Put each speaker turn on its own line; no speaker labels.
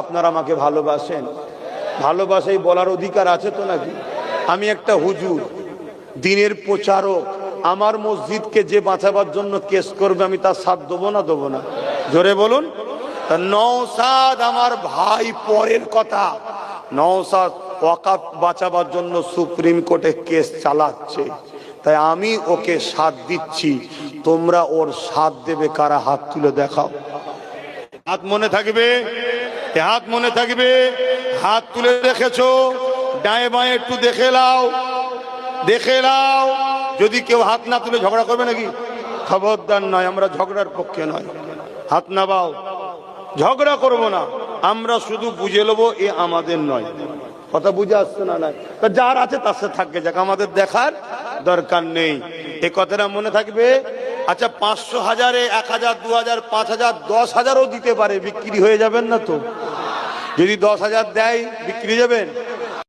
আপনারা আমাকে ভালোবাসেন? ভালোবাসাই বলার অধিকার আছে তো নাকি? আমি একটা হুজুর, দিনের প্রচারক, আমার মসজিদকে যে বাঁচাবার জন্য কেস করবে আমি তার সাথ দেবো না দেবো না? জোরে বলুন। নওশাদ আমার ভাই, পরের কথা। নওশাদ ওয়াকাফ বাঁচাবার জন্য সুপ্রিম কোর্টে কেস চালাচ্ছে, তাই আমি ওকে সাথ দিচ্ছি। তোমরা ওর সাথ দেবে কারা? হাত তুলে দেখাও। হাত মনে থাকবে, হাত মনে থাকবে। হাত তুলে রেখেছো, ডায়ে বাঁয়ে একটু দেখে নাও, দেখে নাও। যদি কেউ হাত না তুলে ঝগড়া করবে নাকি? খবরদার নয়, আমরা ঝগড়ার পক্ষে নয়। হাত নামাও, ঝগড়া করব না। আমরা শুধু বুঝে নেবো এ আমাদের নয়। কথা বুঝে আসছে না? নাই, তা যার আছে তার সাথে থাকবে, যাক, আমাদের দেখার দরকার নেই। এ কথাটা মনে থাকবে। আচ্ছা, 500, 1000, 1000, 2000, 5000, 10,000ও দিতে পারে, বিক্রি হয়ে যাবেন না তো? যদি 10,000 দেয় বিক্রি যাবেন?